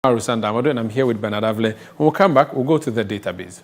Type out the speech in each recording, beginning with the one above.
Dangme, and I'm here with Bernard Avle. When we'll come back, we'll go to the database.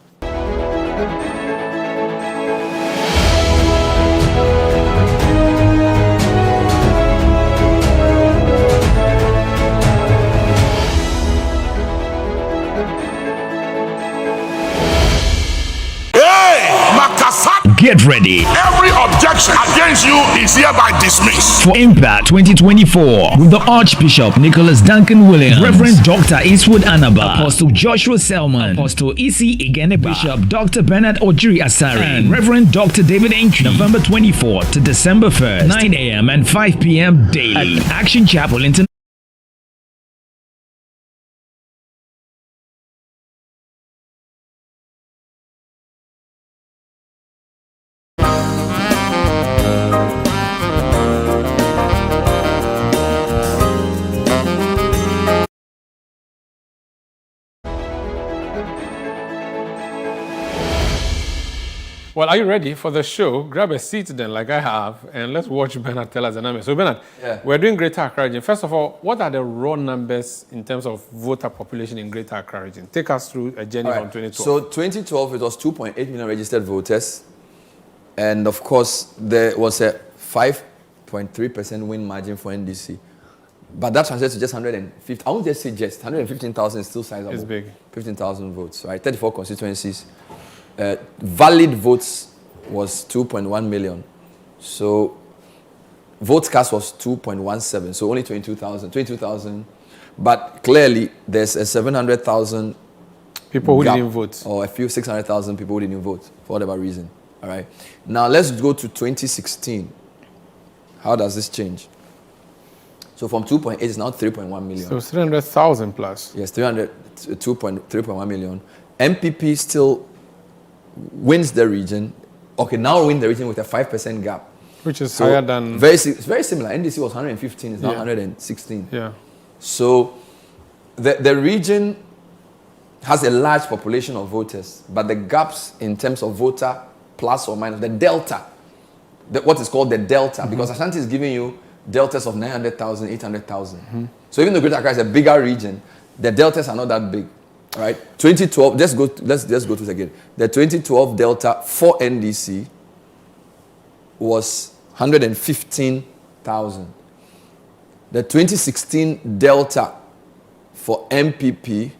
Get ready. Every objection against you is hereby dismissed. For Impact 2024 with the Archbishop Nicholas Duncan Williams, Reverend Dr. Eastwood Anaba, Apostle Joshua Selman, Apostle Isi Igeneba, Bishop Dr. Bernard Ojiri Asari, and Reverend Dr. David Entry. November 24th to December 1st, 9 a.m. and 5 p.m. daily at Action Chapel International. Well, are you ready for the show? Grab a seat then, like I have, and let's watch Bernard tell us the numbers. So, Bernard, we're doing Greater Accra region. First of all, what are the raw numbers in terms of voter population in Greater Accra region? Take us through a journey from 2012. So, 2012, it was 2.8 million registered voters. And, of course, there was a 5.3% win margin for NDC. But that translates to just 150. I won't just say just. 115,000 is still sizable. It's big. 15,000 votes, right? 34 constituencies. Valid votes was 2.1 million. So votes cast was 2.17. So only 22,000. But clearly there's a 700,000 people who didn't vote. Or a few 600,000 people who didn't vote for whatever reason. All right. Now let's go to 2016. How does this change? So from 2.8 it's now 3.1 million. So 300,000 plus. Yes, 3.1 million. MPP still wins the region. Okay, now win the region with a 5% gap. Which is higher than... It's very similar. NDC was 115, it's now 116. Yeah. So the region has a large population of voters, but the gaps in terms of voter plus or minus, the delta, what is called the delta, because Ashanti is giving you deltas of 900,000, 800,000. So even though Greater Accra is a bigger region, the deltas are not that big. All right, 2012. Let's go to this again. The 2012 delta for NDC was 115,000. The 2016 delta for MPP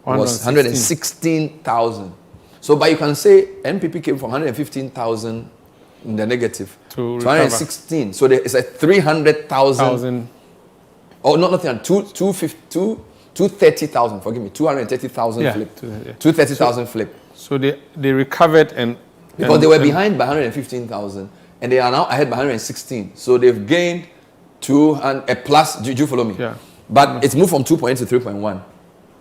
was 116,000. So, but you can say MPP came from 115,000 in the negative to 116. So there is a 300,000. Oh, not 230,000, forgive me, 230,000 flip. 230,000 flip. So they recovered because they were behind by 115,000 and they are now ahead by 116. So they've gained a plus. Do you follow me? Yeah. But it's moved from 2.8 to 3.1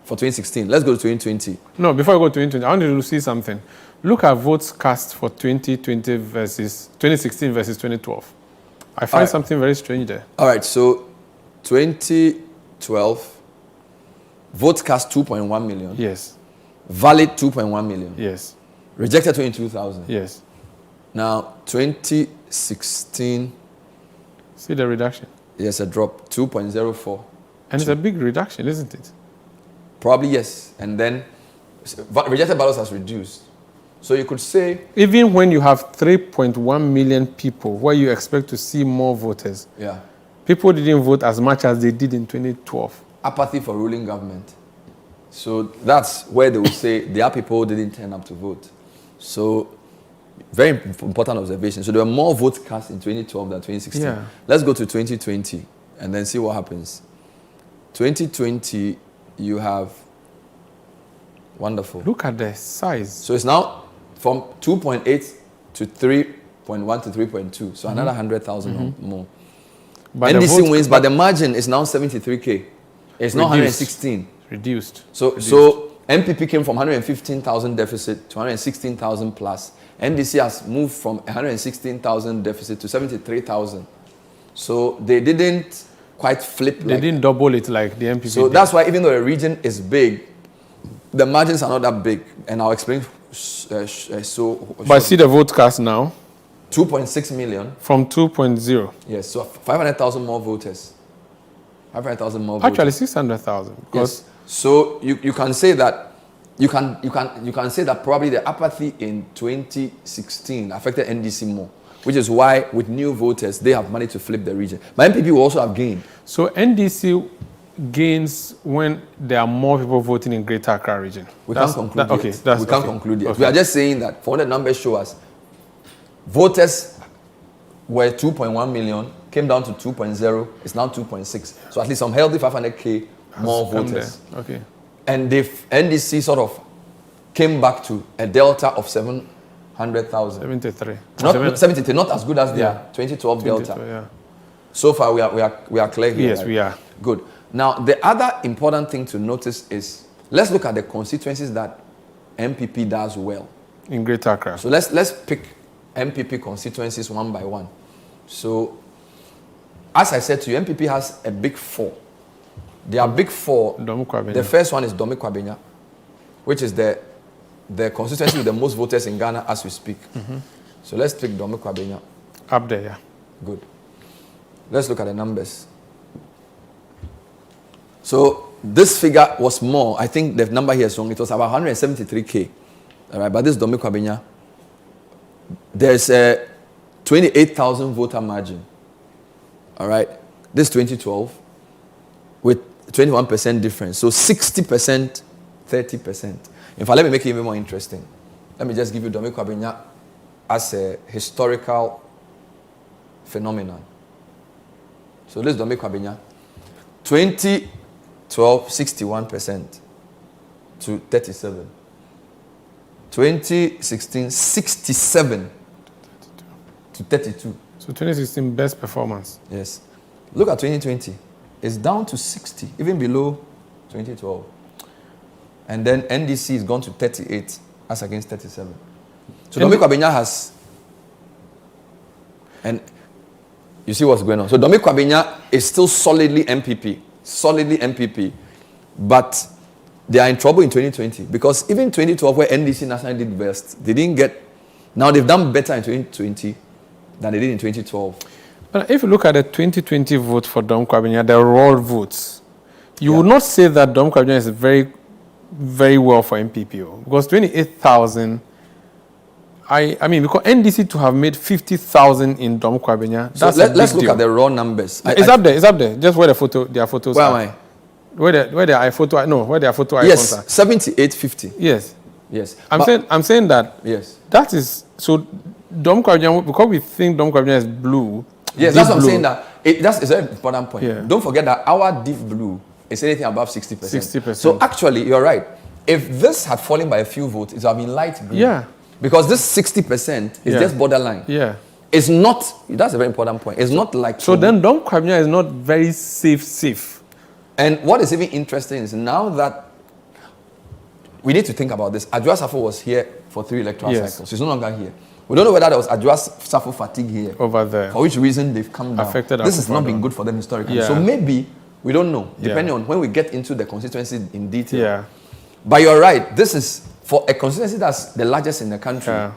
for 2016. Let's go to 2020. No, before I go to 2020, I want you to see something. Look at votes cast for 2020 versus 2016 versus 2012. I find something very strange there. All right, so 2012. Votes cast 2.1 million. Yes. Valid 2.1 million. Yes. Rejected 22,000. Yes. Now 2016. See the reduction. Yes, a drop 2.04. And it's a big reduction, isn't it? Probably yes. And then rejected ballots has reduced. So you could say even when you have 3.1 million people, where you expect to see more voters. Yeah. People didn't vote as much as they did in 2012. Apathy for ruling government. So that's where they will say their people didn't turn up to vote. So very important observation. So there were more votes cast in 2012 than 2016. Yeah. Let's go to 2020 and then see what happens. 2020, you have wonderful. Look at the size. So it's now from 2.8 to 3.1 to 3.2. So another 100,000 more. But NDC wins, but the margin is now 73K. It's not 116. Reduced. So MPP came from 115,000 deficit to 116,000 plus. NDC has moved from 116,000 deficit to 73,000. So they didn't quite flip. They didn't double it like the MPP. So that's why even though the region is big, the margins are not that big. And I'll explain. But see the vote cast now. 2.6 million. From 2.0. Yes, so 500,000 more voters. 500,000 more Actually, voters. 600,000. Because Yes. So you can say that you can say that probably the apathy in 2016 affected NDC more, which is why with new voters they have managed to flip the region. But MPP will also have gained. So NDC gains when there are more people voting in Greater Accra region. We can't conclude yet. Okay, We can't conclude yet. Okay. We are just saying that for the numbers show us, voters were 2.1 million, came down to 2.0, it's now 2.6. So at least some healthy 500K more voters. There. Okay. And the NDC sort of came back to a delta of 700,000. 73. Not 73, not as good as their 2012 delta. Yeah. So far, we are clear here. Yes, right? we are. Good. Now, the other important thing to notice is, let's look at the constituencies that MPP does well. In Greater Accra. So let's pick MPP constituencies one by one. So, as I said to you, MPP has a big four. Their big four. The first one is Dangme Kwabenya, which is the constituency with the most voters in Ghana as we speak. Mm-hmm. So let's pick Dangme Kwabenya. Up there, yeah. Good. Let's look at the numbers. So this figure was more. I think the number here is wrong. It was about 173K. All right, but this Dangme Kwabenya, there's a 28,000 voter margin. All right, this 2012 with 21% difference. So 60%, 30%. In fact, let me make it even more interesting. Let me just give you Dangme Kwabenya as a historical phenomenon. So this is Dangme Kwabenya. 2012, 61% to 37. 2016, 67 to 32. So 2016, best performance. Yes. Look at 2020. It's down to 60, even below 2012. And then NDC is gone to 38 as against 37. So Dangme Kwabenya has, and you see what's going on. So Dangme Kwabenya is still solidly MPP, but they are in trouble in 2020 because even 2012 where NDC National did best, they didn't get, now they've done better in 2020 than they did in 2012. But if you look at the 2020 vote for Dangme Kwabenya, the raw votes, you would not say that Dangme Kwabenya is very, very well for MPP because 28,000. I mean, because NDC to have made 50,000 in Dangme Kwabenya, so let's look at the raw numbers. It's up there. Just where their photos where are. am I? Where their photo icons yes, are. 7850. Yes. I'm saying that. Yes. That is so. Dangme Kwabenya, because we think Dangme Kwabenya is blue. Yes, that's what I'm saying. That's a very important point. Yeah. Don't forget that our deep blue is anything above 60%. 60%. So actually, you're right. If this had fallen by a few votes, it would have been light blue. Yeah. Because this 60% is just borderline. Yeah. It's not. That's a very important point. It's not like. So then Dangme Kwabenya is not very safe. And what is even interesting is now that we need to think about this. Adjoa Safo was here for 3 electoral cycles. He's no longer here. We don't know whether there was Adjoa Safo fatigue here. Over there. For which reason they've come down. This has not been good for them historically. Yeah. So maybe, we don't know, depending on when we get into the constituency in detail. Yeah. But you're right. This is, for a constituency that's the largest in the country,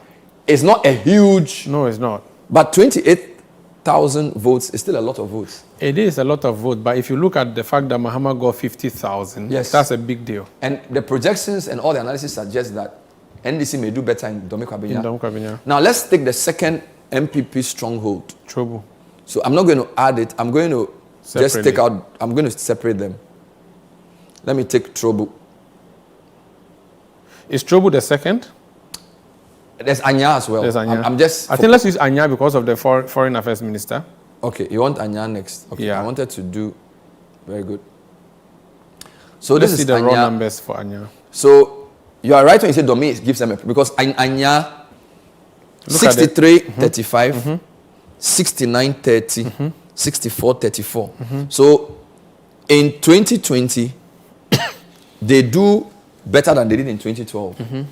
it's not a huge... No, it's not. But 28,000 votes is still a lot of votes. It is a lot of votes, but if you look at the fact that Mahama got 50,000, that's a big deal. And the projections and all the analysis suggest that NDC may do better in Dangme Kwabenya. Now let's take the second MPP stronghold. Trobu. So I'm not going to add it. I'm going to just take out, I'm going to separate them. Let me take Trobu. Is Trobu the second? There's Anya as well. There's Anya. I think let's use Anya because of the foreign affairs minister. Okay, you want Anya next? Okay, yeah. I wanted to do very good. So let's this see is the Anya. raw numbers for Anya. So you are right when you say Dangme gives them because Anya 63 35, 69 30, 64 34. So in 2020 they do better than they did in 2012.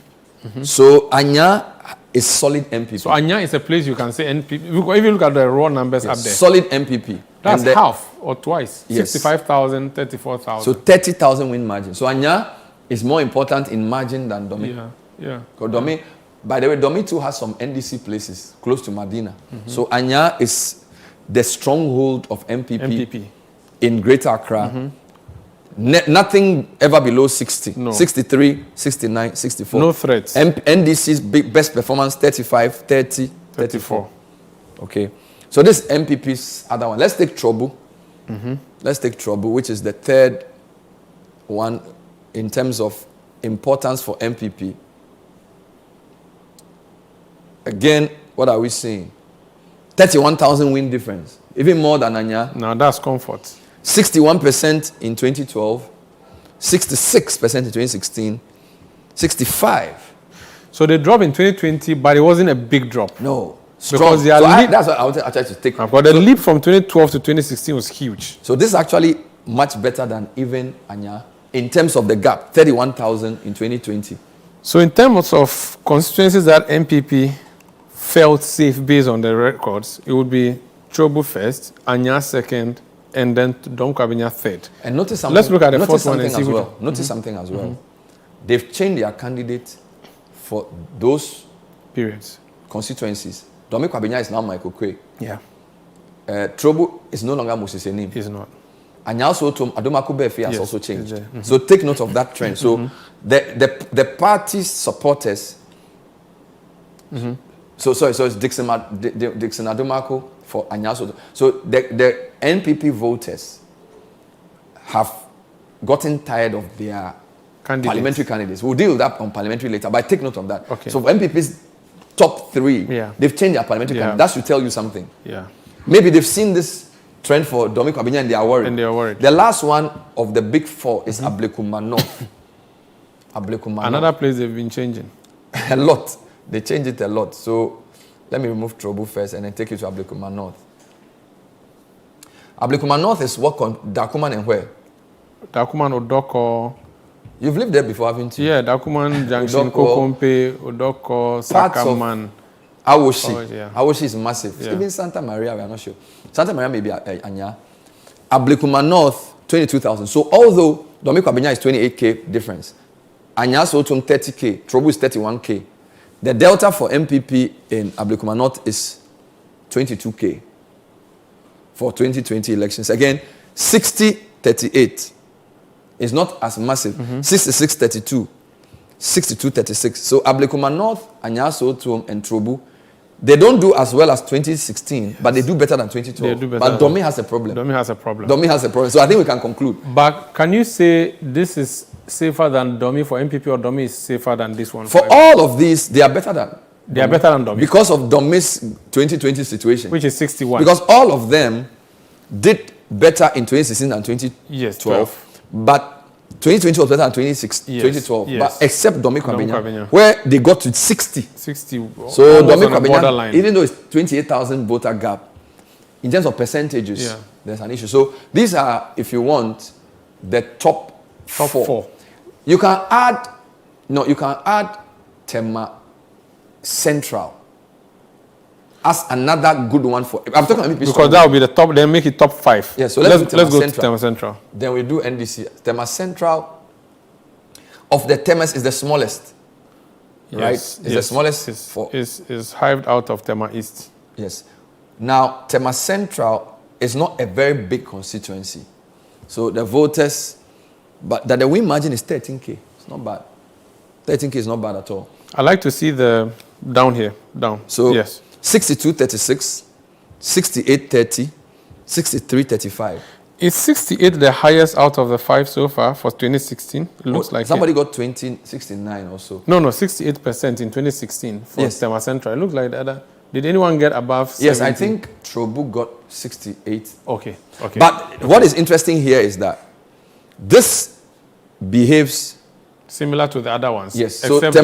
So Anya is solid MPP. So Anya is a place you can say NPP. If you look at the raw numbers up there, solid MPP. That's half or twice. Yes. 65,000, 34,000. So 30,000 win margin. So Anya is more important in margin than Dangme. Yeah. Because Dangme, by the way, Dangme too has some NDC places close to Medina. So Anya is the stronghold of MPP. in Greater Accra, nothing ever below 60. No. 63, 69, 64. No threats. NDC's best performance, 35, 30, 34. Okay. So this MPP's other one. Let's take Trouble. Let's take Trouble, which is the third one in terms of importance for MPP. Again, what are we seeing? 31,000 win difference. Even more than Anya. Now that's comfort. 61% in 2012. 66% in 2016. 65. So they dropped in 2020, but it wasn't a big drop. No. Because they are that's what I wanted actually to take. But the leap from 2012 to 2016 was huge. So this is actually much better than even Anya in terms of the gap. 31,000 in 2020. So in terms of constituencies that MPP felt safe based on the records, it would be Chobu first, Anya second, and then Dom Kwabena third. And notice something. Let's look at the fourth one and see as well. Notice something as well. They've changed their candidate for those periods. Constituencies. Dome Kwabena is now Michael Kwe. Yeah. Chobu is no longer Moses Enim. He's not. And also Adomako Befi has Yes, also changed. Mm-hmm. So take note of that trend. So the party's supporters. So it's Dixon Adomako for Anyaso. So the NPP voters have gotten tired of their parliamentary candidates. We'll deal with that on parliamentary later, but take note of that. Okay. So for NPP's top three, they've changed their parliamentary candidates. That should tell you something. Yeah. Maybe they've seen this trend for Dome Kwabena and they are worried. The last one of the big four is Ablekuma North. Ablekuma Another place they've been changing. A lot. They changed it a lot. So let me remove Trouble first and then take you to Ablekuma North. Ablekuma North is what Dakuman and where? Dakuman, Odoko. You've lived there before, haven't you? Yeah, Dakuman, Junction, Kokompe, Odoko, Sakaman. Awoshi. Oh, yeah. Awoshi is massive. Yeah. Even Santa Maria, we are not sure. Santa Maria may be Anya. Ablekuma North, 22,000. So although Dome Kwabena is 28K difference, Anya Sotum 30K, Trouble is 31K. The delta for MPP in Ablekuma North is 22K for 2020 elections. Again, 60-38 is not as massive. 66-32, 62-36. So Ablekuma North, Anya Sotum, and Trouble, they don't do as well as 2016, but they do better than 2012. They do better. But Dome has a problem. Dome has a problem. Dome has a problem. So I think we can conclude. But can you say this is safer than Dome for MPP, or Dome is safer than this one? For all of these, they are better than. They are better than Dome. Because of Dome's 2020 situation. Which is 61. Because all of them did better in 2016 than 2012. Yes, 12. But 2020 was better than 2012. Yes. But except Dome Kwabena, where they got to 60. 60. So Dome Kwabena, even though it's 28,000 voter gap, in terms of percentages, there's an issue. So these are, if you want, the top four. You can add Tema Central as another good one for. I'm talking about because that will be the top. Then make it top 5. Yeah. So let's go to Tema Central. Then we do NDC. Tema Central of the Temas is the smallest. Yes, right? It's the smallest. Is hived out of Tema East. Yes. Now Tema Central is not a very big constituency, so the voters, but that the win margin is 13K. It's not bad. 13K is not bad at all. I like to see the down here. So yes. 62-36, 68-30, 63-35. Is 68 the highest out of the 5 so far for 2016? It looks like somebody got 69 also. No, 68% in 2016 for Tema Central. It looks like the other. Did anyone get above 70? Yes, I think Trobu got 68. Okay. But what is interesting here is that this behaves similar to the other ones. Yes. Except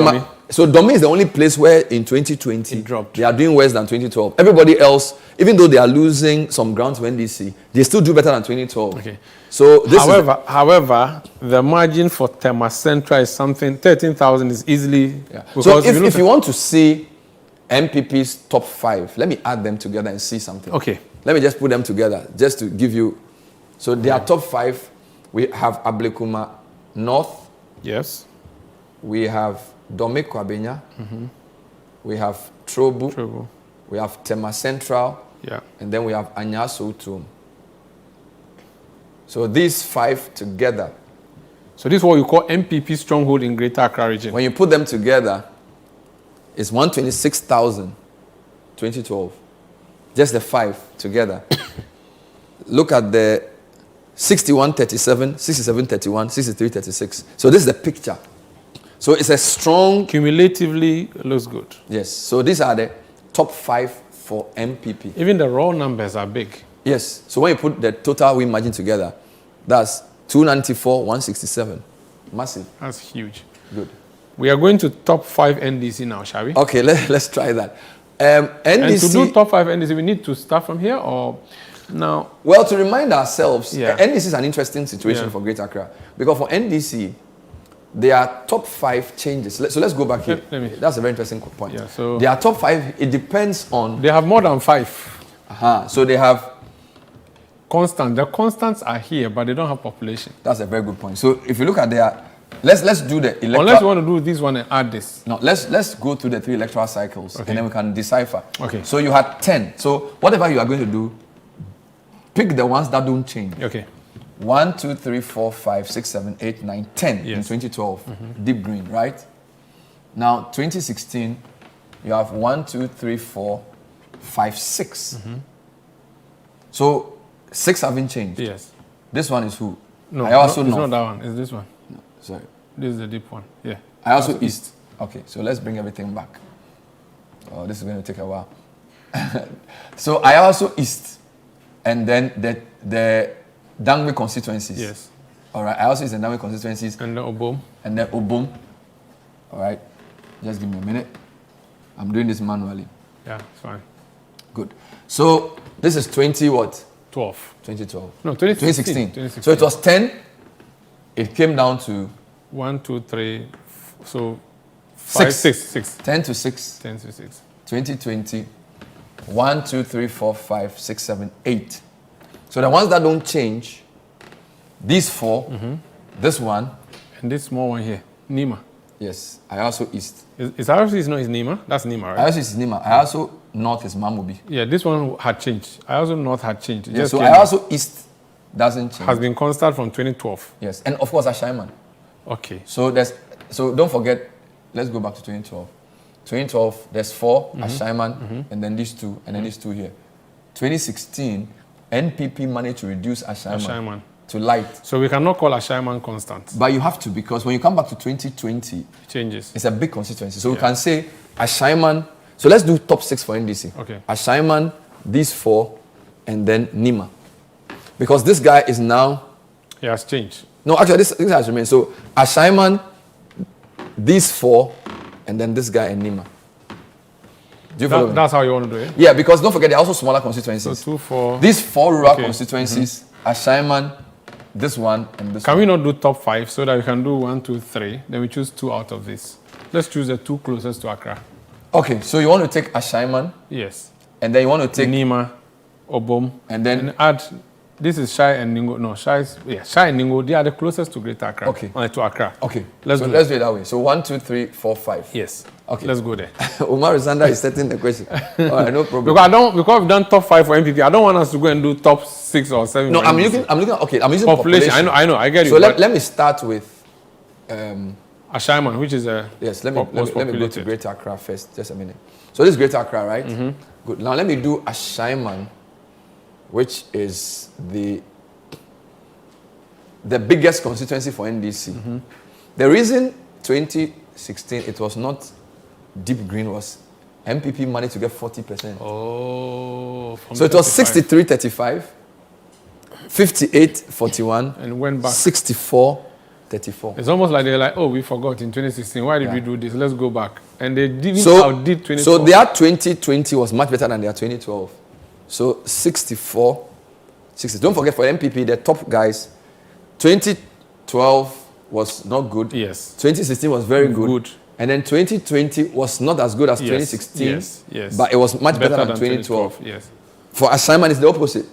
so Dome is the only place where in 2020 it dropped. They are doing worse than 2012. Everybody else, even though they are losing some ground to NDC, they still do better than 2012. Okay. So this however, the margin for Tema Central is something 13,000 is easily. Yeah. So if you want to see MPP's top 5, let me add them together and see something. Okay. Let me just put them together just to give you. So their top 5, we have Ablekuma North. Yes. We have Dome Kwabena. We have Trobu. We have Tema Central. Yeah. And then we have Anya Sotum. So these 5 together. So this is what you call MPP stronghold in Greater Accra region. When you put them together, it's 126,000, 2012. Just the 5 together. Look at the 6137, 6731, 6336. So this is the picture. So it's a strong... Cumulatively, it looks good. Yes. So these are the top 5 for MPP. Even the raw numbers are big. Yes. So when you put the total win margin together, that's 294, 167. Massive. That's huge. Good. We are going to top 5 NDC now, shall we? Okay, let's try that. NDC... And to do top 5 NDC, we need to start from here or... Now... Well, to remind ourselves, yeah. NDC is an interesting situation for Greater Accra. Because for NDC, there are top 5 changes. So let's go back here. That's a very interesting point. Yeah, so there are top 5. It depends on... They have more than 5. So they have... Constant. The constants are here, but they don't have population. That's a very good point. So if you look at their... Let's do the electoral... Unless you want to do this one and add this. No, let's go through the 3 electoral cycles, and then we can decipher. Okay. So you had 10. So whatever you are going to do, pick the ones that don't change. Okay. 1, 2, 3, 4, 5, 6, 7, 8, 9, 10 in 2012. Deep green, right? Now, 2016, you have 1, 2, 3, 4, 5, 6. So 6 haven't changed. Yes. This one is who? No, I also it's know. not that one. It's this one. No, sorry. This is the deep one. Yeah. I also east. Okay, so let's bring everything back. Oh, this is going to take a while. So I also east. And then the Dangme constituencies. Yes. All right. I also east and Dangme constituencies. And the Obom. And then Obom. All right. Just give me a minute. I'm doing this manually. Yeah, it's fine. Good. So this is 20 what? 12. 2012. No, 2016. So it was 10. It came down to 1, 2, 3. So 5, 6. 10 to 6. 10 to 6. 2020. 1, 2, 3, 4, 5, 6, 7, 8. So the ones that don't change, these 4, this one. And this small one here, Nima. Yes, I also east. Is also is not his Nima? That's Nima, right? I also is Nima. I also north is Mamobi. Yeah, this one had changed. I also north had changed. Yeah, so I also east doesn't change. Has been constant from 2012. Yes, and of course Ashaiman. Okay. So don't forget, let's go back to 2012. 2012, there's 4, Ashaiman, and then these 2, and then these 2 here. 2016, NPP managed to reduce Ashaiman to light. So we cannot call Ashaiman constant. But you have to, because when you come back to 2020, it changes. It's a big constituency. So we can say Ashaiman. So let's do top 6 for NDC. Okay. Ashaiman, these 4, and then Nima. Because this guy is now... He has changed. No, actually, this has remained. So Ashaiman, these 4, and then this guy and Nima. Do you follow me? That's how you want to do it? Yeah, because don't forget, there are also smaller constituencies. So 2, 4. These 4 rural constituencies, Ashaiman, this one, and this one. Can we not do top 5 so that we can do 1, 2, 3? Then we choose 2 out of this. Let's choose the 2 closest to Accra. Okay, so you want to take Ashaiman. Yes. And then you want to take... Nima, Obom. And then... And add... This is Shai and Ningo. No, Shai and Ningo, they are the closest to Greater Accra. Okay. To Accra. Okay. Let's do it that way. So 1, 2, 3, 4, 5. Yes. Okay. Let's go there. Omar Zander is setting the question. All right, no problem. Because we've done top 5 for MPP, I don't want us to go and do top 6 or 7. No, I'm using population. I know, I get it. So let me start with Ashaiman, which is a yes. Let me go to Greater Accra first. Just a minute. So this is Greater Accra, right? Good. Now let me do Ashaiman, which is the biggest constituency for NDC. The reason 2016 it was not deep green was MPP managed to get 40%. Oh. So it was 63-35, 58-41, and went back 64-34. It's almost like they're like, oh, we forgot in 2016. Why did we do this? Let's go back. And they did outdid 2012. So their 2020 was much better than their 2012. So 64, 60. Don't forget for MPP, the top guys, 2012 was not good. Yes. 2016 was very good. And then 2020 was not as good as 2016. Yes. But it was much better than 2012. Yes. For Ashaiman, it's the opposite.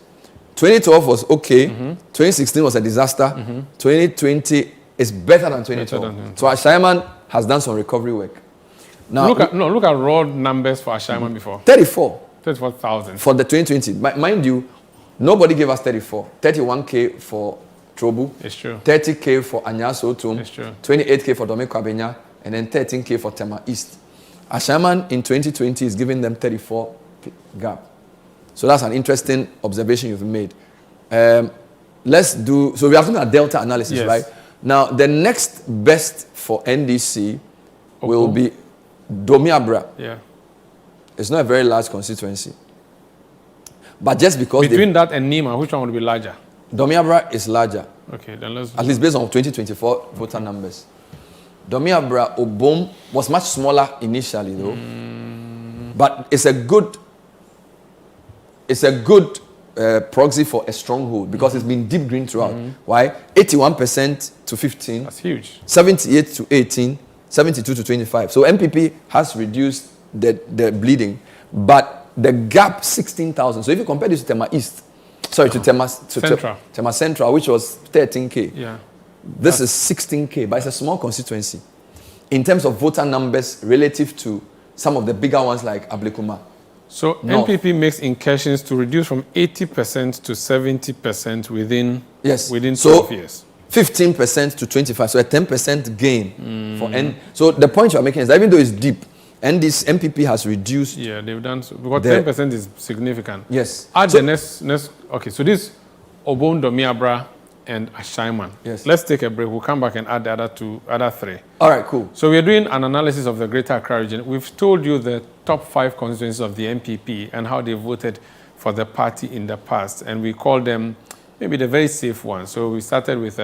2012 was okay. 2016 was a disaster. 2020 is better than 2012. So Ashaiman has done some recovery work. Now look at raw numbers for Ashaiman before. 34,000 for the 2020. Mind you, nobody gave us 34. 31K for Trobu. It's true. 30K for Anyaso Otum. It's true. 28K for Dome Kwabenya. And then 13K for Tema East. Ashaiman in 2020 is giving them 34 gap. So that's an interesting observation you've made. Let's do, so we have to do a delta analysis, yes. right? Now, the next best for NDC will be Domiabra. Yeah. It's not a very large constituency. But just because between that and Nima, which one would be larger? Domiabra is larger. Okay, then let's... At least based on 2024 voter numbers. Domiabra Obom was much smaller initially, though. But it's a good proxy for a stronghold because it's been deep green throughout. Why? 81% to 15. That's huge. 78 to 18. 72 to 25. So MPP has reduced the bleeding, but the gap 16,000. So if you compare this to Tema East, to Tema Central, which was 13K. Yeah. This is 16K, but it's a small constituency in terms of voter numbers relative to some of the bigger ones like Ablekuma. So North. MPP makes incursions to reduce from 80% to 70% within 12 years. 15% to 25%, so a 10% gain for N. So the point you're making is that even though it's deep, and this MPP has reduced. Yeah, they've done so. Because 10% is significant. Yes. Add the next. Okay, so this Obon, Domiabra, and Ashaiman. Yes. Let's take a break. We'll come back and add the other three. All right, cool. So we're doing an analysis of the Greater Accra region. We've told you the top 5 constituencies of the MPP and how they voted for the party in the past. And we call them maybe the very safe ones. So we started with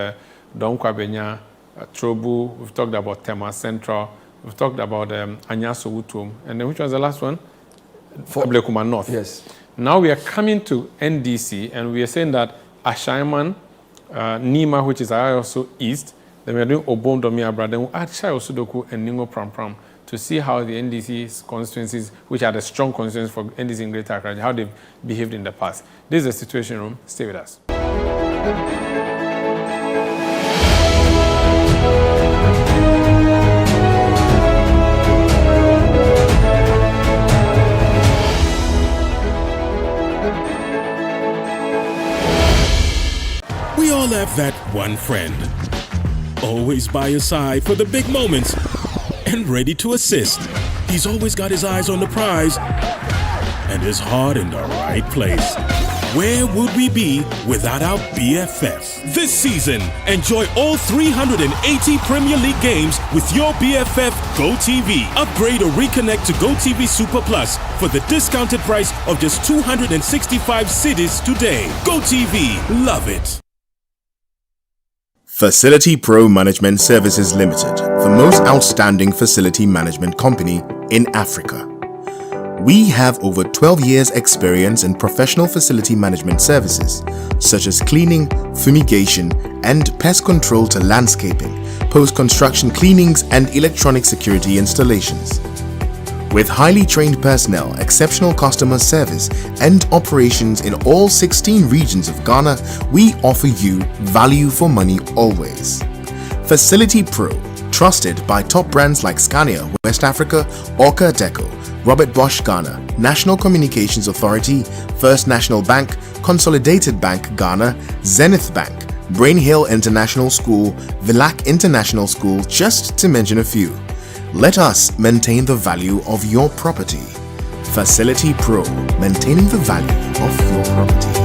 Dome Kwabenya, Trobu. We've talked about Tema Central. We've talked about Anyaso Otum. And then which was the last one? For Ablekuma North. Yes. Now we are coming to NDC and we are saying that Ashaiman, Nima, which is also East, then we are doing Obom Domiabra, then we'll add Shai Osudoku and Ningo Pram Pram to see how the NDC's constituencies, which are the strong constituencies for NDC in Greater Accra, how they've behaved in the past. This is the Situation Room. Stay with us. We all have that one friend, always by your side for the big moments and ready to assist. He's always got his eyes on the prize and his heart in the right place. Where would we be without our BFF? This season, enjoy all 380 Premier League games with your BFF GoTV. Upgrade or reconnect to GoTV Super Plus for the discounted price of just 265 cedis today. GoTV, love it. Facility Pro Management Services Limited, the most outstanding facility management company in Africa. We have over 12 years experience in professional facility management services, such as cleaning, fumigation, and pest control to landscaping, post-construction cleanings, and electronic security installations. With highly trained personnel, exceptional customer service, and operations in all 16 regions of Ghana, we offer you value for money always. Facility Pro, trusted by top brands like Scania, West Africa, Orca Deco, Robert Bosch Ghana, National Communications Authority, First National Bank, Consolidated Bank Ghana, Zenith Bank, Brain Hill International School, Villac International School, just to mention a few. Let us maintain the value of your property. Facility Pro, maintaining the value of your property.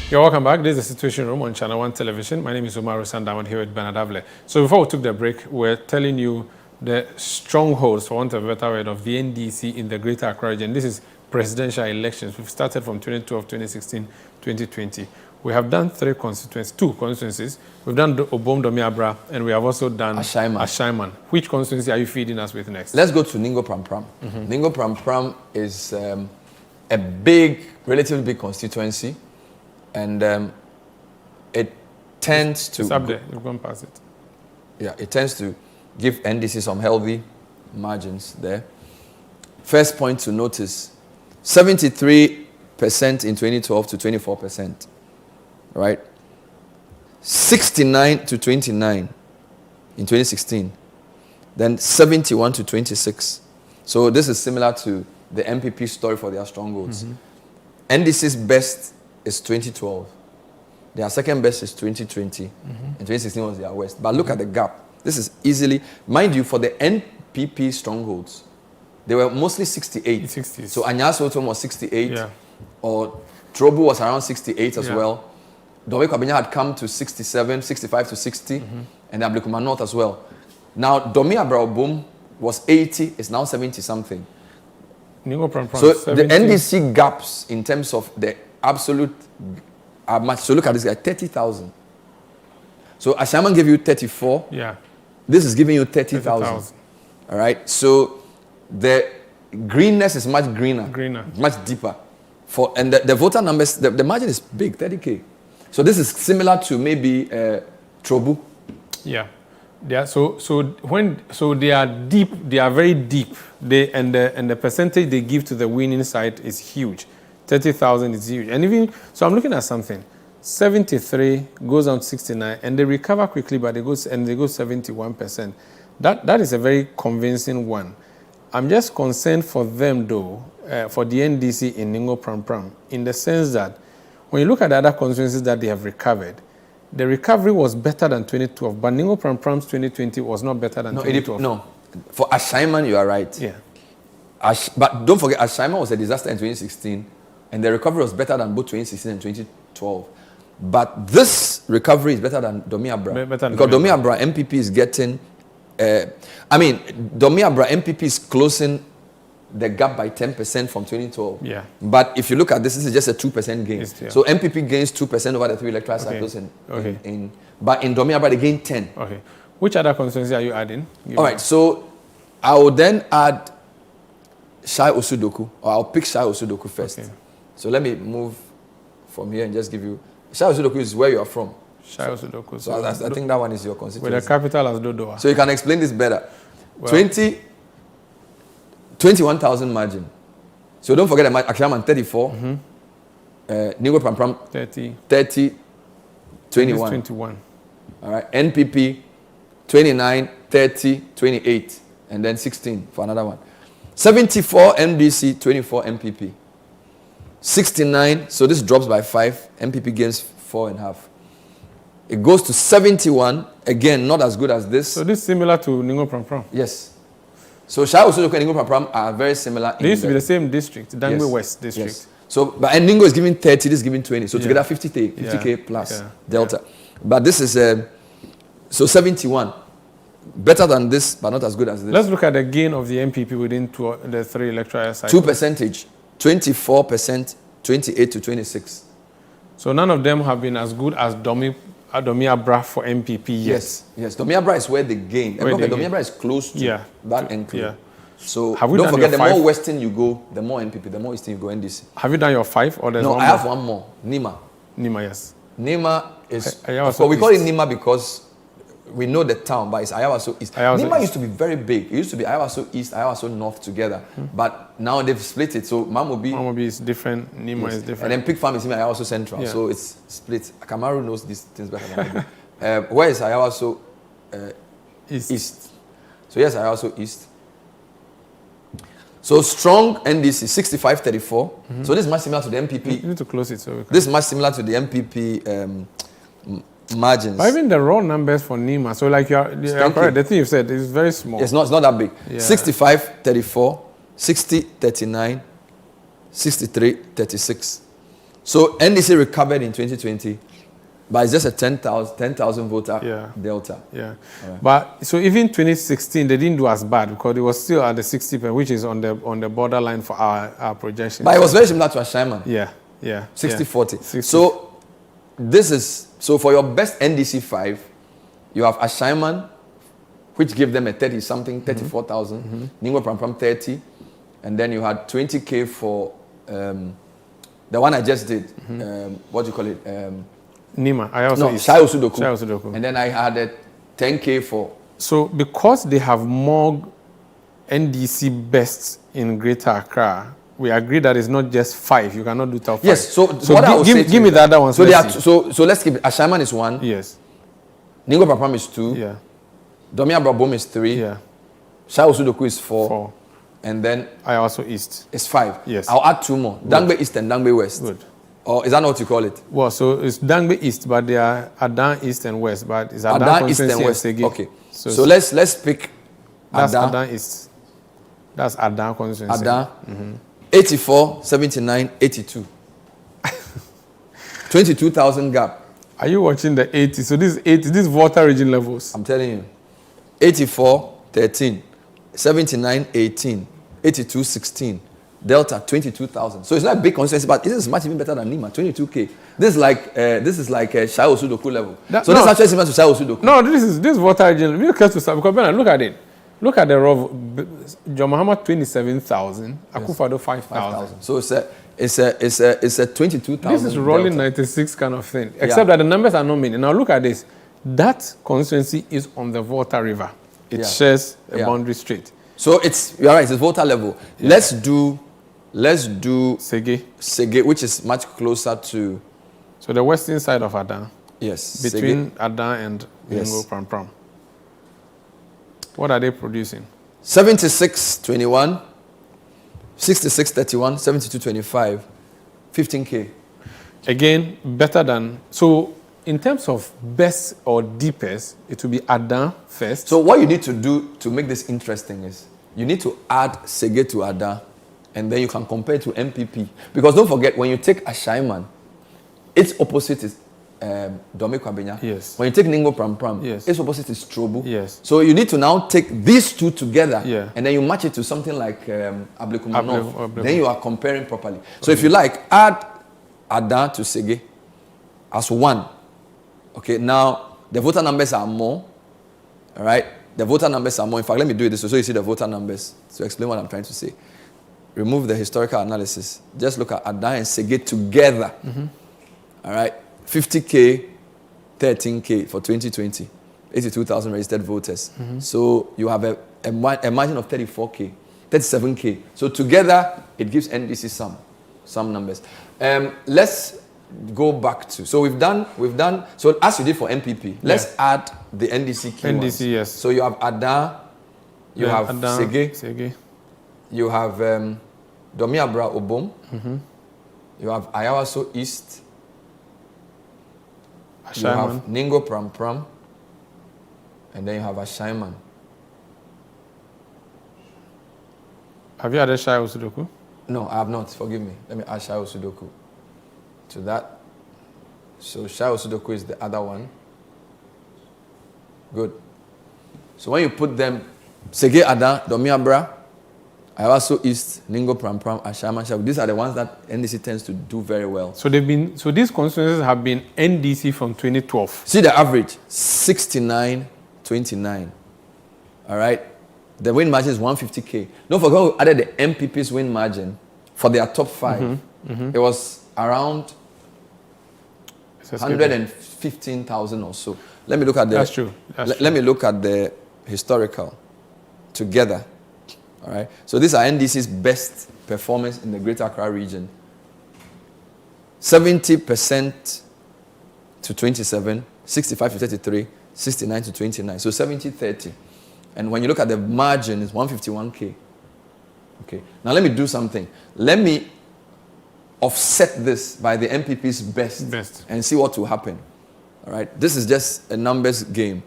You're welcome back. This is the Situation Room on ChannelOne Television. My name is Omar Sandam here with Bernard Avle. So before we took the break, we're telling you the strongholds, for want of a better word, of the NDC in the Greater Accra region. This is presidential elections. We've started from 2012, 2016, 2020. We have done two constituencies. We've done Obom Domiabra, and we have also done Ashaiman. Which constituency are you feeding us with next? Let's go to Ningo Pram Pram. Ningo Pram Pram is a relatively big constituency. And it tends to... It's up there. You've gone past it. Yeah, it tends to give NDC some healthy margins there. First point to notice, 73 in 2012 to 24%. Right? 69 to 29 in 2016. Then 71 to 26. So this is similar to the MPP story for their strongholds. NDC's best is 2012. Their second best is 2020. And 2016 was their worst. But look at the gap. This is easily, mind you, for the NPP strongholds, they were mostly 68. 60s. So Anyasotom was 68. Yeah. Or Trobu was around 68 as well. Dome Kwabenya had come to 67, 65 to 60. And Ablikuma North as well. Now, Dome Abraobum was 80, it's now 70 something. So 70. the NDC gaps in terms of the absolute are much. So look at this guy, 30,000. So Ashaiman gave you 34. Yeah. This is giving you 30,000. All right. So the greenness is much greener. Much deeper. And the voter numbers, the margin is big, 30K. So this is similar to maybe Trobu. Yeah. Yeah, so they are deep. They are very deep. And the percentage they give to the winning side is huge. 30,000 is huge. And even so, I'm looking at something. 73 goes on 69, and they recover quickly, but they go 71%. That is a very convincing one. I'm just concerned for them though, for the NDC in Ningo Pram Pram, in the sense that when you look at the other constituencies that they have recovered, the recovery was better than 2012, but Ningo Pram Pram's 2020 was not better than 2012. No, for Ashaiman, you are right. Yeah. But don't forget, Ashaiman was a disaster in 2016, and the recovery was better than both 2016 and 2012. But this recovery is better than Domi Abra. Because Domi Abra MPP is getting, Domi Abra MPP is closing the gap by 10% from 2012. Yeah. But if you look at this is just a 2% gain. Yeah. So MPP gains 2% over the 3 electoral cycles. But in Domi Abra, they gain 10. Okay. Which other constituency are you adding? All right. So I will then add Shai Osudoku, or I'll pick Shai Osudoku first. Okay. So let me move from here and just give you. Shai Osudoku is where you are from. Shai Osudoku. So I think that one is your constituency. With the capital as Dodoa. So you can explain this better. Well, 21,000 margin. So don't forget that Akshaman 34. Ningo Pram Pram 30. 21. All right. NPP 29, 30, 28. And then 16 for another one. 74 MDC, 24 MPP. 69, so this drops by 5. MPP gains 4.5. It goes to 71. Again, not as good as this. So this is similar to Ningo Pram Pram? Yes. So Shai Osudoku and Ningo Pram Pram are very similar. They used to be the same district, Dangme West district. Yes. So, but and Ningo is giving 30, this is giving 20. So together 50K plus delta. But this is so 71. Better than this, but not as good as this. Let's look at the gain of the MPP within the 3 electoral cycles. 2%, 24%, 28 to 26. So none of them have been as good as Domi Abra for MPP yet. Yes. Domi Abra is where they gain. Domi Abra is close to that enclave. Yeah. So don't forget, the more western you go, the more MPP, the more eastern you go NDC. Have you done your 5 or there's no? One I more? have one more. Nima, yes. Nima is. We call it Nima because we know the town, but it's Ayawaso East. Nima used to be very big. It used to be Ayawaso East, Ayawaso North together. But now they've split it. So Mamobi is different, Nima is different. And then Pig Farm is in Ayawaso Central. Yeah. So it's split. Kamaru knows these things better than I do. Where is Ayawaso East? So yes, Ayawaso East. So strong NDC, 65-34. So this is much similar to the MPP. You need to close it. This is much similar to the MPP margins. But even the raw numbers for Nima, so like you're correct, the thing you said is very small. It's not that big. Yeah. 65-34, 60-39, 63-36. So NDC recovered in 2020, but it's just a 10,000 voter delta. Yeah. Right. But so even 2016, they didn't do as bad because it was still at the 60%, which is on the borderline for our projections. But it was very similar to Ashaiman. Yeah. 60-40. So this is, so for your best NDC 5, you have Ashaiman, which gave them a 30-something, 34,000. Ningo Pram Pram 30. And then you had 20K for the one I just did. What do you call it? Nima. Shai Osudoku. And then I had a 10K for. So because they have more NDC bests in Greater Accra, we agree that it's not just 5. You cannot do top 5. Yes. So what I will say to give me you- the other ones. So let's see. so let's keep it. Ashaiman is 1. Yes. Ningo Prapram is 2. Yeah. Domia Brabom is 3. Yeah. Shao Sudoku is 4. 4. And then I also East. it's 5. Yes. I'll add 2 more. Dangme East and Dangme West. Good. Or is that not what you call it? Well, so it's Dangme East, but they are Adan East and West, but it's Adan, Adan East and constituency West. Sege. Okay. So, So let's pick that's Adan. Adan East. That's Adan constituency. Adan. 84, 79, 82. 22,000 gap. Are you watching the 80? So this is 80. This is Volta region levels. I'm telling you. 84, 13. 79, 18. 82, 16. Delta, 22,000. So it's not a big constituency, but it is much even better than Nima, 22K. This is like a Shai Osudoku level. So no. that's actually similar to Shai Osudoku. No, this is Volta region. Real close to start because Bernard, look at it. Look at the raw. John Muhammad 27,000. Akufado 5,000. So it's a 22,000. This is rolling delta. 96 kind of thing. Except that the numbers are not many. Now look at this. That constituency is on the Volta River. It shares a boundary strait. So you're right. It's Volta level. Yeah. Let's do Sege, which is much closer to. So the western side of Adan. Yes. Between Sege. Adan and Ningo Pram. What are they producing? 76, 21, 66, 31, 72, 25, 15K. Again, better than. So in terms of best or deepest, it will be Adan first. So what you need to do to make this interesting is you need to add Sege to Adan, and then you can compare to MPP. Because don't forget, when you take Ashaiman, its opposite is Dome Kwabenya. Yes. When you take Ningo Pram, yes, its opposite is Strobu. Yes. So you need to now take these two together, yeah, and then you match it to something like Ablekumanov. Ablek. Then you are comparing properly. So if you like, add Adan to Sege as 1. Okay, now the voter numbers are more. All right, the voter numbers are more. In fact, let me do it this way so you see the voter numbers to explain what I'm trying to say. Remove the historical analysis. Just look at Adan and Sege together. All right, 50K, 13K for 2020, 82,000 registered voters. So you have a margin of 34K, 37K. So together it gives NDC some numbers. Let's go back to, so we've done, so as you did for MPP, let's add the NDC key NDC, ones. yes. So you have Adan, you have Adan, Sege, you have Domiabra Obom, you have Ayawaso East, Ashaiman. you have Ningo Pram, and then you have Ashaiman. Have you added Shai Osudoku? No, I have not. Forgive me. Let me add Shai Osudoku to that. So Shai Osudoku is the other one. Good. So when you put them, Sege Adan, Domiabra, Ayawaso East, Ningo Pram, Ashaiman, Shai, these are the ones that NDC tends to do very well. So these constituencies have been NDC from 2012. See the average, 69-29. All right. The win margin is 150K. Don't forget we added the MPP's win margin for their top 5. It was around 115,000 or so. Let me look at the. That's true. Let me look at the historical together. All right. So these are NDC's best performance in the Greater Accra region. 70% to 27, 65 to 33, 69 to 29. So 70-30. And when you look at the margin, it's 151K. Okay. Now let me do something. Let me offset this by the MPP's best and see what will happen. All right. This is just a numbers game.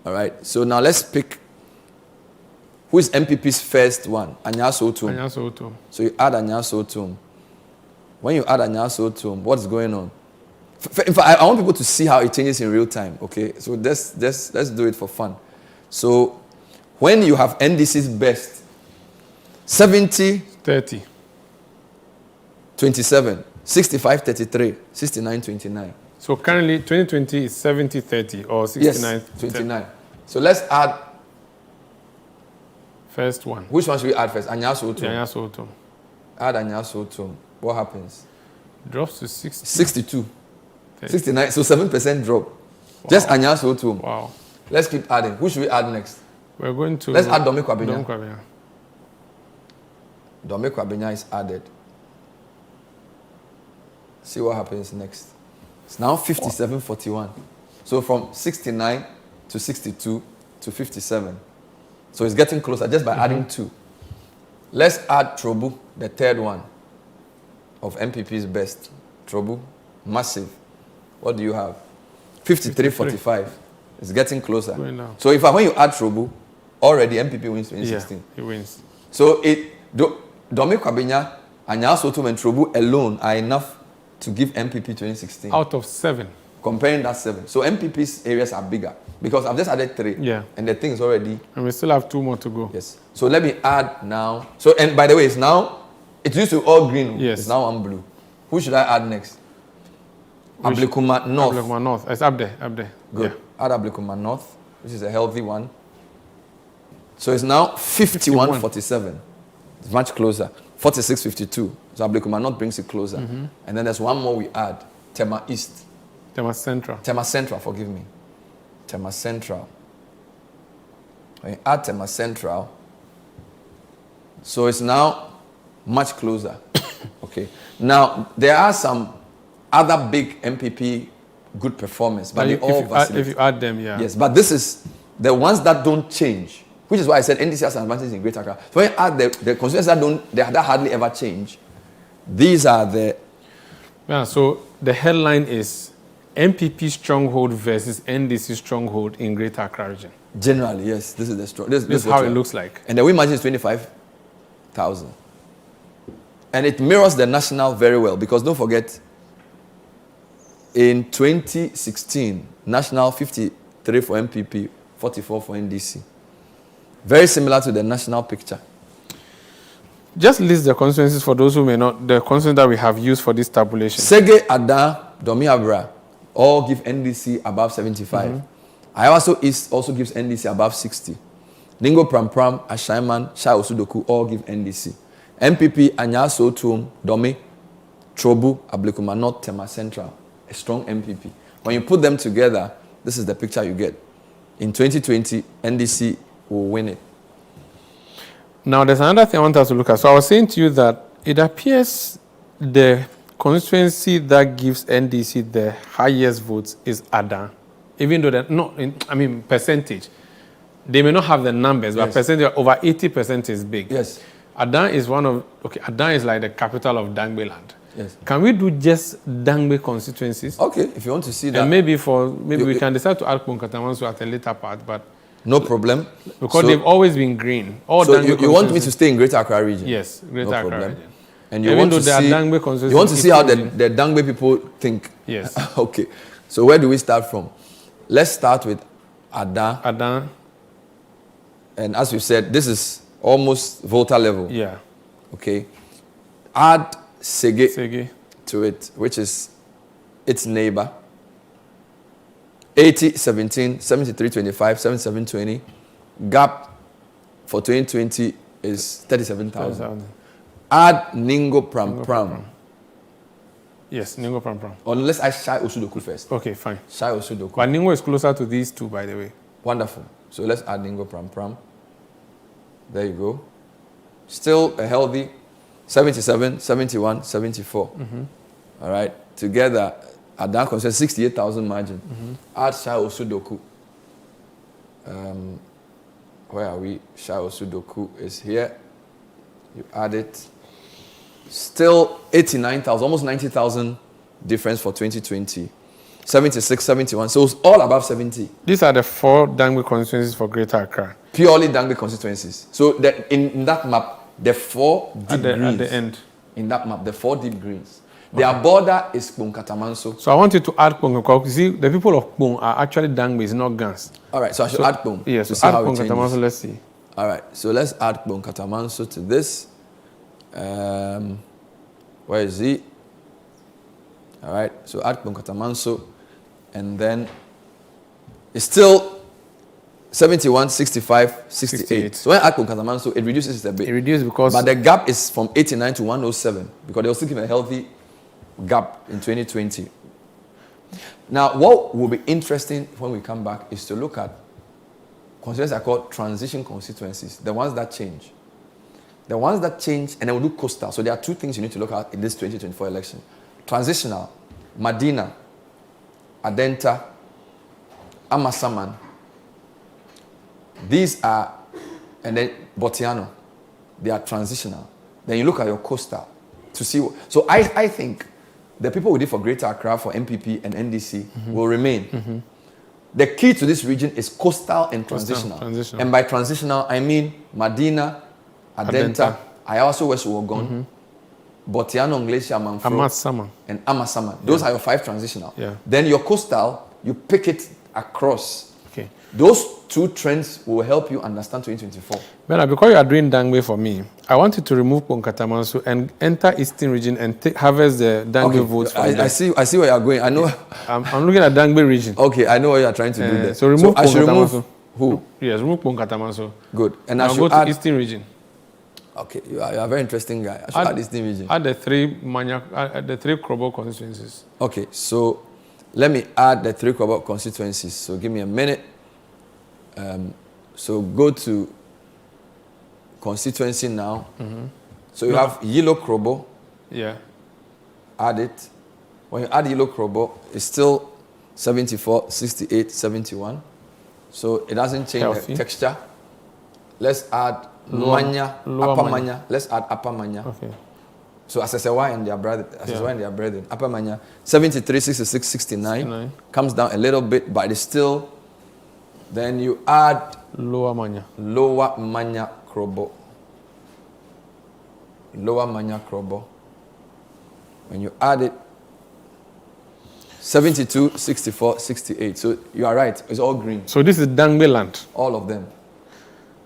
All right. So now let's pick who is MPP's first one. Anyaso Otum. Anyaso Otum. So you add Anyaso Otum. When you add Anyaso Otum, what's going on? In fact, I want people to see how it changes in real time. Okay. So let's do it for fun. So when you have NDC's best, 70-30, 27, 65-33, 69-29. So currently 2020 is 70-30 or 69-29. Yes, 29. So let's add. First one. Which one should we add first? Anyaso Otum. Anyaso Otum. Add Anyaso Otum. What happens? Drops to 60. 62. 30. 69. So 7% drop. Wow. Just Anyaso Otum. Wow. Let's keep adding. Who should we add next? We're going to. Let's add Dome Kwabenya. Dome Kwabenya is added. See what happens next. It's now 57-41. So from 69 to 62 to 57. So it's getting closer just by adding 2. Let's add Trobu, the third one of MPP's best. Trobu, massive. What do you have? 53-45. It's getting closer. So when you add Trobu, already MPP wins 2016. Yeah, he wins. So Dome Kwabenya and Soto and Trobu alone are enough to give MPP 2016. Out of 7. Comparing that 7. So MPP's areas are bigger because I've just added 3. Yeah. And the thing is already. And we still have 2 more to go. Yes. So let me add now. So, and by the way, it used to all green. Yes. It's now on blue. Who should I add next? Ablekuma North. Ablekuma North. It's up there. Good. Yeah. Add Ablekuma North, which is a healthy one. So it's now 51-47. It's much closer. 46-52. So Ablekuma North brings it closer. And then there's one more we add. Tema East. Tema Central, forgive me. Tema Central. When you add Tema Central, so it's now much closer. Okay. Now, there are some other big MPP good performers, but they all vacillate. If you add them, yeah. Yes, but this is the ones that don't change, which is why I said NDC has an advantage in Greater Accra. So when you add the constituencies that hardly ever change, these are the... Yeah, so the headline is MPP stronghold versus NDC stronghold in Greater Accra region. Generally, yes. This is the strong. This is how it looks like. And the win margin is 25,000. And it mirrors the national very well because don't forget, in 2016, national 53 for MPP, 44 for NDC. Very similar to the national picture. Just list the constituencies for those who may not, the constituencies that we have used for this tabulation. Sege, Ada, Domi Abra, all give NDC above 75. Ayawaso East also gives NDC above 60. Ningo Pram, Ashaiman, Shai Osudoku all give NDC. MPP, Anyaso Tum, Domi, Trobu, Ablekuma North, Tema Central. A strong MPP. When you put them together, this is the picture you get. In 2020, NDC will win it. Now, there's another thing I want us to look at. So I was saying to you that it appears the constituency that gives NDC the highest votes is Adan. Even though they're not, percentage. They may not have the numbers, but percentage, over 80% is big. Yes. Adan is Adan is like the capital of Dangme land. Yes. Can we do just Dangme constituencies? Okay, if you want to see that. And maybe we can decide to add Katamanso at a later part, but no problem. Because they've always been green. So you want me to stay in Greater Accra region? Yes, Greater Accra region. And you want to see how the Dangme people think? Yes. Okay. So where do we start from? Let's start with Adan. And as we said, this is almost voter level. Yeah. Okay. Add Sege to it, which is its neighbor. 80, 17, 73, 25, 77, 20. Gap for 2020 is 37,000. Add Ningo Pram. Yes, Ningo Pram. Unless I Shai Osudoku first. Okay, fine. Shai Osudoku. But Ningo is closer to these two, by the way. Wonderful. So let's add Ningo Pram. There you go. Still a healthy 77, 71, 74. All right. Together, Adan considers 68,000 margin. Add Shai Osudoku. Where are we? Shai Osudoku is here. You add it. Still 89,000, almost 90,000 difference for 2020. 76, 71. So it's all above 70. These are the 4 Dangme constituencies for Greater Accra. Purely Dangme constituencies. So in that map, the 4 deep greens. At the end. In that map, the 4 deep greens. Their border is Katamanso. So I want you to add Kpong because you see, the people of Kpong are actually Dangme, not Gans. All right, so I should add Kpong. Yes, so add Kpong Katamanso, let's see. All right, so let's add Kpong Katamanso to this. Where is he? All right, so add Kpong Katamanso. And then it's still 71, 65, 68. So when I add Kpong Katamanso, it reduces a bit. It reduces because... But the gap is from 89 to 107 because they'll still keep a healthy gap in 2020. Now, what will be interesting when we come back is to look at constituencies are called transition constituencies, the ones that change. The ones that change, and then we'll do coastal. So there are two things you need to look at in this 2024 election. Transitional, Medina, Adenta, Amasaman. These are, and then Botiano. They are transitional. Then you look at your coastal to see. So I think the people we did for Greater Accra, for MPP and NDC will remain. The key to this region is coastal and transitional. And by transitional, I mean Medina, Adenta, Ayawaso West Wogon, Botiano, Nglesia, Manfro, and Amasaman. Those are your 5 transitional. Then your coastal, you pick it across. Those 2 trends will help you understand 2024. Bernard, because you are doing Dangme for me, I want you to remove Ponkatamanso and enter Eastern region and harvest the Dangme votes. I see where you are going. I know. I'm looking at Dangme region. Okay, I know what you are trying to do there. So remove Ponkatamanso. Who? Yes, remove Ponkatamanso. Good. And I should go to Eastern region. Okay, you are a very interesting guy. I should add Eastern region. Add the 3 Krobo constituencies. Okay, so let me add the 3 Krobo constituencies. So give me a minute. So go to constituency now. So you have Yellow Krobo. Yeah. Add it. When you add Yellow Krobo, it's still 74, 68, 71. So it doesn't change the texture. Let's add Manya, Upper Manya. Let's add Upper Manya. Okay. So Asesewa and their brethren, Upper Manya, 73, 66, 69. Comes down a little bit, but it's still. Then you add Lower Manya Krobo. Lower Manya Krobo. When you add it, 72, 64, 68. So you are right. It's all green. So this is Dangme land. All of them.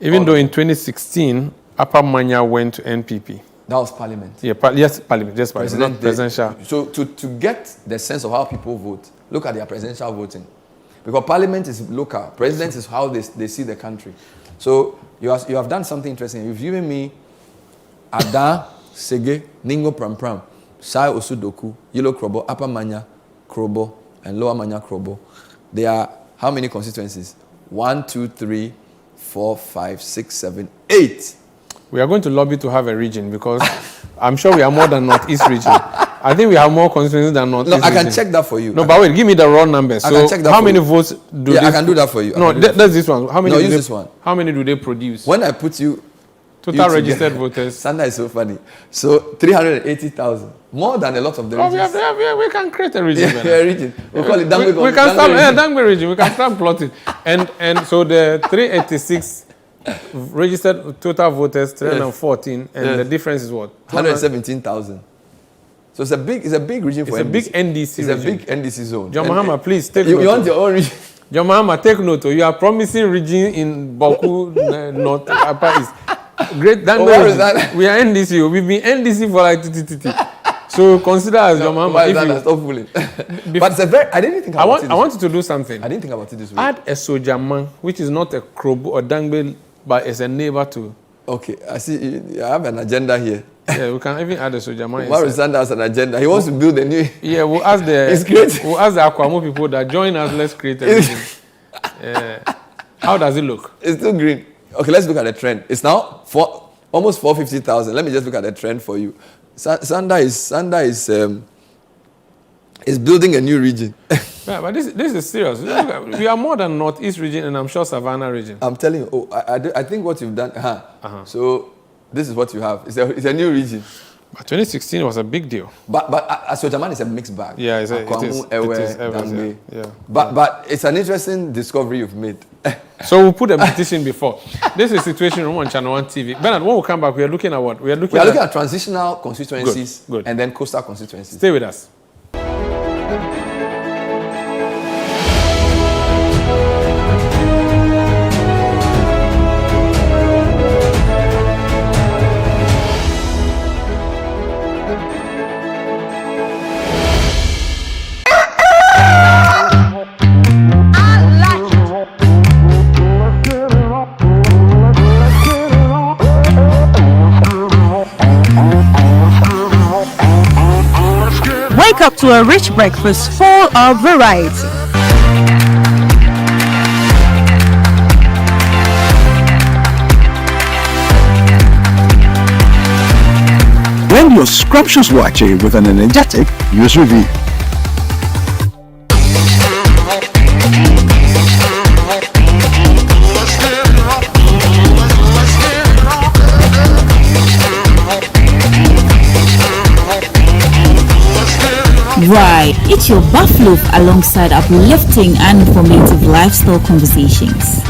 Even though in 2016, Upper Manya went to NPP. That was parliament. Yeah, yes, parliament. Just parliament, not presidential. So to get the sense of how people vote, look at their presidential voting. Because parliament is local. President is how they see the country. So you have done something interesting. You've given me Ada, Sege, Ningo Pram Pram, Sai Osudoku, Yellow Krobo, Upper Manya Krobo, and Lower Manya Krobo. They are how many constituencies? 1, 2, 3, 4, 5, 6, 7, 8. We are going to lobby to have a region because I'm sure we are more than Northeast region. I think we have more constituencies than Northeast region. No, I can check that for you. No, but wait, give me the raw numbers. So I can check that how many votes do I can do that for you. No, that's this one. How many? No, use this one. How many do they produce? When I put you total registered voters. Sanda is so funny. So 380,000. More than a lot of the regions. We can create a region. A region. We'll call it Dangme. We can start Dangme region. We can start plotting. And so the 386 registered total voters, 314, and the difference is what? 117,000. So it's a big region for NDC. It's a big NDC It's region. a big NDC zone. John Mahama, please take note. You want your own region? John Mahama, take note. You are promising region in Boku, North, Upper East. Great Dangme region. That? We are NDC. We've been NDC for like TTT. So consider as John Mahama. Stop fooling. But it's a very. I didn't think about it. I want you to do something. I didn't think about it this way. Add a Sojaman, which is not a Krobo or Dangme, but it's a neighbor to. Okay, I see. You have an agenda here. Yeah, we can even add a Sojaman. Umaru Sanda has an agenda. He wants to build a new. Yeah, we'll ask the Aquamo people that join us. Let's create a region. How does it look? It's still green. Okay, let's look at the trend. It's now almost 450,000. Let me just look at the trend for you. Sanda is building a new region. Yeah, but this is serious. We are more than Northeast region, and I'm sure Savannah region. I'm telling you. I think what you've done. So this is what you have. It's a new region. But 2016 was a big deal. But Asojaman is a mixed bag. Yeah, it is. Yeah. But it's an interesting discovery you've made. So we'll put a petition before. This is Situation Room on ChannelOne TV. Bernard, when we come back, we are looking at what? We are looking at transitional constituencies and then coastal constituencies. Stay with us. Wake up to a rich breakfast full of variety. your scrumptious watching with an energetic news review. Right, eat your buffalo alongside uplifting and informative lifestyle conversations.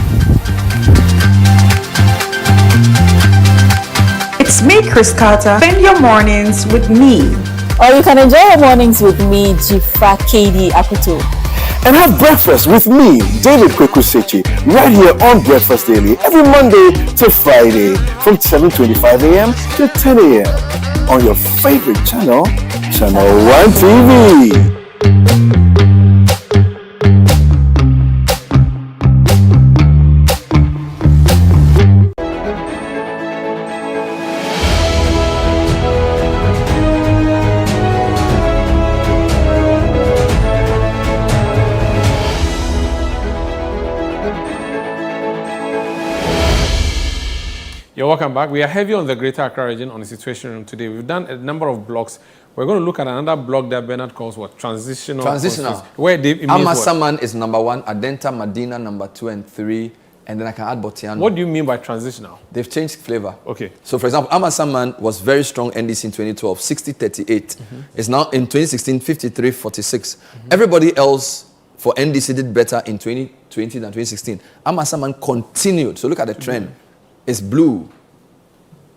It's me, Chris Carter. Spend your mornings with me. Or you can enjoy your mornings with me, Jifa KD Akuto. And have breakfast with me, David Kwekusechi, right here on Breakfast Daily, every Monday to Friday from 7:25 a.m. to 10 a.m. on your favorite channel, ChannelOne TV. You're welcome back. We are heavy on the Greater Accra region on the Situation Room today. We've done a number of blocks. We're going to look at another block that Bernard calls what? Transitional. Where Amasaman is number 1, Adenta, Medina number 2 and 3, and then I can add Botiano. What do you mean by transitional? They've changed flavor. Okay. So for example, Amasaman was very strong NDC in 2012, 60-38. It's now in 2016, 53-46. Everybody else for NDC did better in 2020 than 2016. Amasaman continued. So look at the trend. It's blue.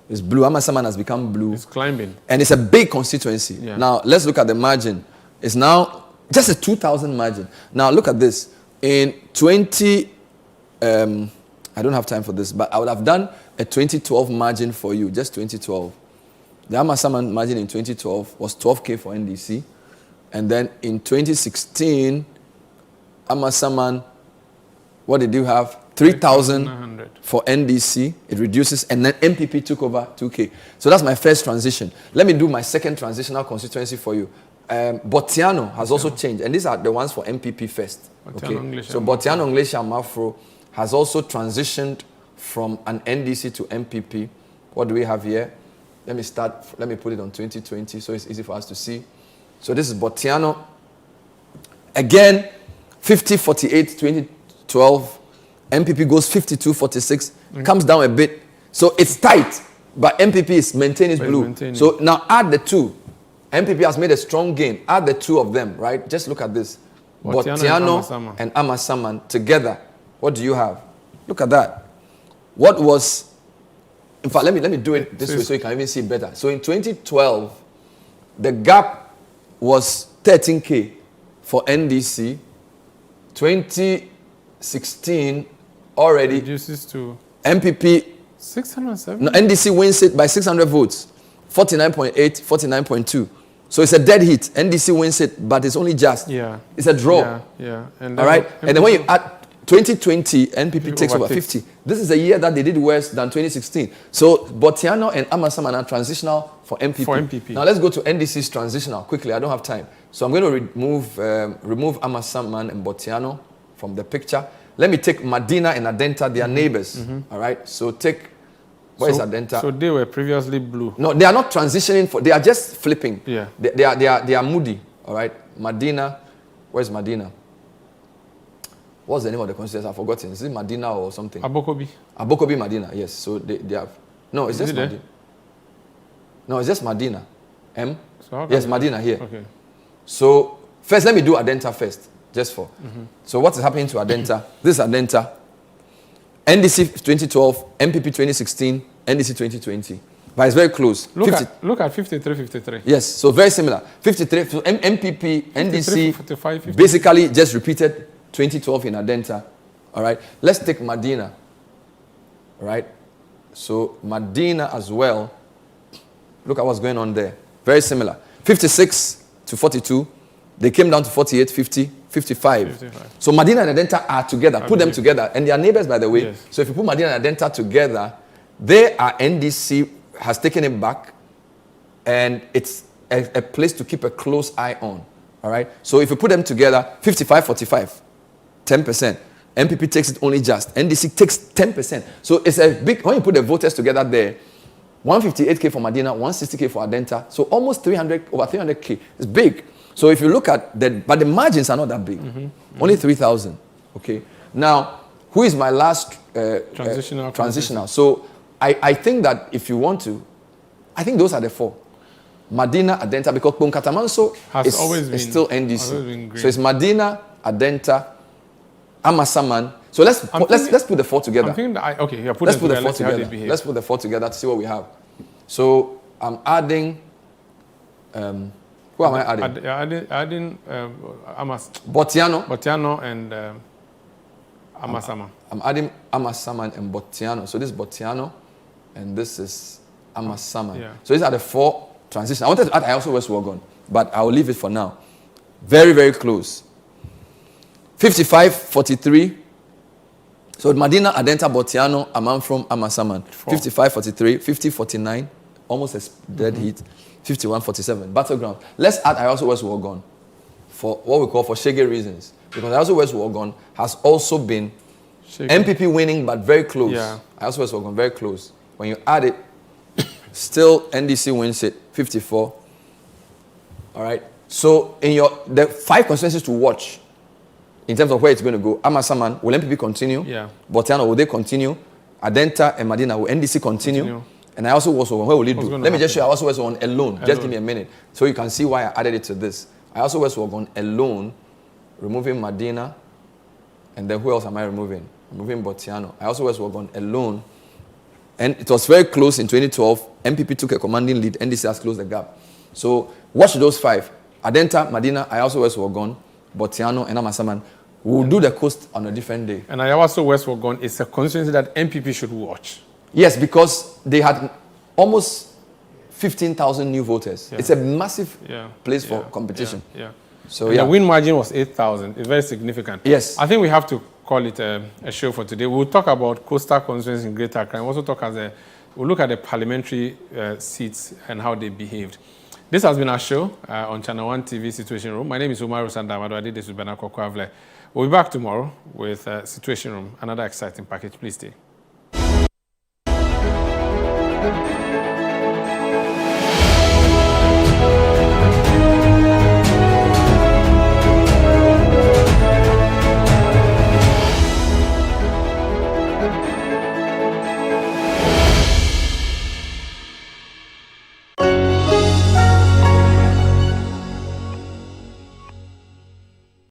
It's blue. Amasaman has become blue. It's climbing. And it's a big constituency. Yeah. Now, let's look at the margin. It's now just a 2,000 margin. Now, look at this. In I don't have time for this, but I would have done a 2012 margin for you, just 2012. The Amasaman margin in 2012 was 12K for NDC. And then in 2016, Amasaman, what did you have? 3,000 for NDC. It reduces, and then MPP took over 2K. So that's my first transition. Let me do my second transitional constituency for you. Botiano has also changed, and these are the ones for MPP first. Okay. So Botiano English Amafro has also transitioned from an NDC to MPP. What do we have here? Let me put it on 2020 so it's easy for us to see. So this is Botiano. Again, 50-48, 2012. MPP goes 52-46, comes down a bit. So it's tight, but MPP is maintaining its blue. So now add the two. MPP has made a strong gain. Add the two of them, right? Just look at this. Botiano and Amasaman together. What do you have? Look at that. What was... In fact, let me do it this way so you can even see better. So in 2012, the gap was 13K for NDC. 2016 already reduces to MPP 670. No, NDC wins it by 600 votes, 49.8, 49.2. So it's a dead hit. NDC wins it, but it's only just. Yeah. It's a draw. Yeah. And all right. And then when you add 2020, NPP takes over 50. This is a year that they did worse than 2016. So Botiano and Amasaman are transitional for MPP. Now let's go to NDC's transitional quickly. I don't have time. So I'm going to remove Amasaman and Botiano from the picture. Let me take Medina and Adenta, they are neighbors. All right. So take, where is Adenta? So they were previously blue. No, they are not transitioning, they are just flipping. Yeah. They are moody. All right. Medina, where's Medina? What's the name of the constituency? I've forgotten. Is it Medina or something? Abokobi Medina, yes. So they have, no, it's just Medina. No, it's just Medina. Yes, Medina here. Okay. So first, let me do Adenta first. Just for. So what is happening to Adenta? This is Adenta. NDC 2012, MPP 2016, NDC 2020. But it's very close. Look at 53-53. Yes, so very similar. 53, so MPP, NDC 55, basically just repeated 2012 in Adenta. All right, let's take Medina. All right, so Medina as well. Look at what's going on there. Very similar. 56 to 42. They came down to 48, 50, 55. So Medina and Adenta are together. Put them together. And they are neighbors, by the way. Yes. So if you put Medina and Adenta together, they are NDC has taken it back. And it's a place to keep a close eye on. All right? So if you put them together, 55, 45, 10%. MPP takes it only just. NDC takes 10%. So it's a big, when you put the voters together there, 158K for Medina, 160K for Adenta. So almost over 300K. It's big. So if you look at but the margins are not that big. Only 3,000. Okay. Now, who is my last transitional? So I think that if you want to, I think those are the 4. Medina, Adenta, because Bonkatamanso is still NDC. So it's Medina, Adenta, Amasaman. So let's put the 4 together. I'm thinking that let's put the 4 together. Let's put the 4 together to see what we have. So I'm adding. Who am I adding? Adding Botiano and Amasaman. I'm adding Amasaman and Botiano. So this is Botiano, and this is Amasaman. Yeah. So these are the 4 transitions. I wanted to add I also West Wogon, but I will leave it for now. Very, very close. 55-43. So Medina, Adenta, Botiano, Amanfrom, Amasaman. 55-43, 50-49, almost a dead heat. 51-47, battleground. Let's add I also West Wogon for what we call for Shege reasons. Because I also West Wogon has also been MPP winning, but very close. Yeah. I also West Wogon, very close. When you add it, still NDC wins it, 54. All right. So in the 5 constituencies to watch, in terms of where it's going to go, Amasaman, will MPP continue? Yeah. Botiano, will they continue? Adenta and Medina, will NDC continue? And I also West Wogon, where will it do? Let me just show you I also West Wogon alone. Just give me a minute. So you can see why I added it to this. I also West Wogon alone, removing Medina, and then who else am I removing? Removing Botiano. I also West Wogon alone. And it was very close in 2012. MPP took a commanding lead. NDC has closed the gap. So watch those 5. Adenta, Medina, I also West Wogon, Botiano, and Amasaman. We'll do the coast on a different day. And I also West Wogon is a constituency that MPP should watch. Yes, because they had almost 15,000 new voters. Yeah. It's a massive place for competition. Yeah. So the win margin was 8,000. It's very significant. Yes. I think we have to call it a show for today. We'll talk about coastal constituencies in Greater Accra. We'll also we'll look at the parliamentary seats and how they behaved. This has been our show on Channel One TV Situation Room. My name is Umaru Sandamado. I did this with Benako Kwavle. We'll be back tomorrow with Situation Room, another exciting package. Please stay.